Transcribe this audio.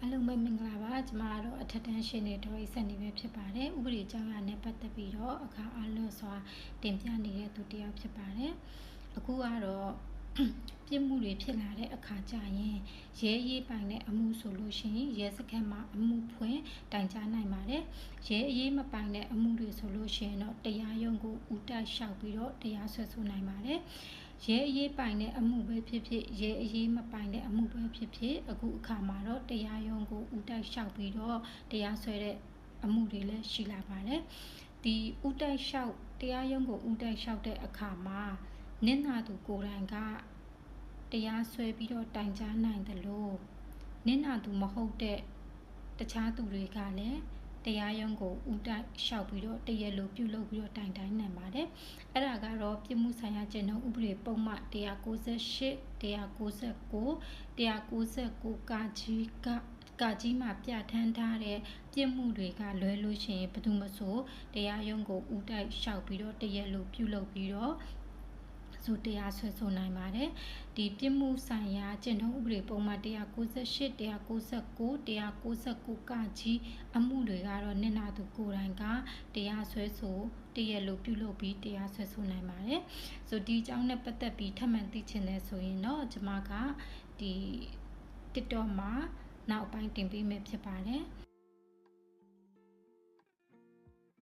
အလုံးမင်္ဂလာပါကျမတို့အထက်တန်းရှင်တွေတော်ရေးဆက်နေပဲဖြစ်ပါတယ်ဥပဒေကြောင်းရနဲ့ပတ်သက်ပြီးတော့အခါအားလွတ်စွာတင်ပြနေတဲ့သူတစ်ယောက်ဖြစ်ပါတယ်အခုကတော့ပြစ်မှုတွေဖြစ်လာတဲ့အခါကျရင်ရဲရေးပိုင်တဲ့အမှုဆိုလို့ရှိရင်ရဲစခန်းမှာအမှုဖွင့်တိုင်ကြားနိုင်ပါတယ်ရဲအရေးမပိုင်တဲ့အမှုတွေဆိုလို့ရှိရင်တော့တရားရုံးကိုဦးတိုက်လျှောက်ပြီးတော့တရားစွဲဆိုနိုင်ပါတယ်ရဲအရေးပိုင်တဲ့အမှုပဲဖြစ်ဖြစ်ရဲအရေးမပိုင်တဲ့အမှုပဲဖြစ်ဖြစ်အခုအခါမှာတော့တရားရုံးကိုဦးတိုက်လျှောက်ပြီးတော့တရားစွဲတဲ့အမှုတွေလည်းရှိလာပါတယ်ဒီဦးတိုက်လျှောက်တရားရုံးကိုဦးတိုက်လျှောက်တဲ့အခါမှာနင့်နာသူကိုယ်တိုင်ကတရားစွဲပြီးတော့တိုင်ကြားနိုင်တယ်လို့နင့်နာသူမဟုတ်တဲ့တခြားသူတွေကလည်းတရားရုံးကိုဦးတိုက်လျှောက်ပြီးတော့တရားလိုပြုလုပ်ပြီးတော့တိုင်တိုင်းနိုင်ပါတယ်အဲ့ဒါကတော့ပြစ်မှုဆိုင်ရာကျင့်ထုံးဥပဒေပုံမှန်198 199 199ကကြီးမှာပြဋ္ဌာန်းထားတဲ့ပြစ်မှုတွေကလွဲလို့ရှိရင်ဘယ်သူမှဆိုတရားရုံးကိုဦးတိုက်လျှောက်ပြီးတော့တရားလိုပြုလုပ်ပြီးတော့ဆိုတရားဆွဲဆိုနိုင်ပါတယ်ဒီပြစ်မှုဆိုင်ရာကျင့်ထုံးဥပဒေပုံမှန်198 199 199ကကြီးအမှုတွေကတော့နင့်နာသူကိုယ်တိုင်ကတရားဆွဲဆိုတရားလိုပြုလုပ်ပြီးတရားဆွဲဆိုနိုင်ပါတယ်ဆိုဒီအကြောင်းနဲ့ပတ်သက်ပြီးထပ်မံသိချင်တယ်ဆိုရင်တော့ကျွန်မကဒီ TikTok မှာနောက်ပိုင်းတင်ပေးမယ်ဖြစ်ပါတယ်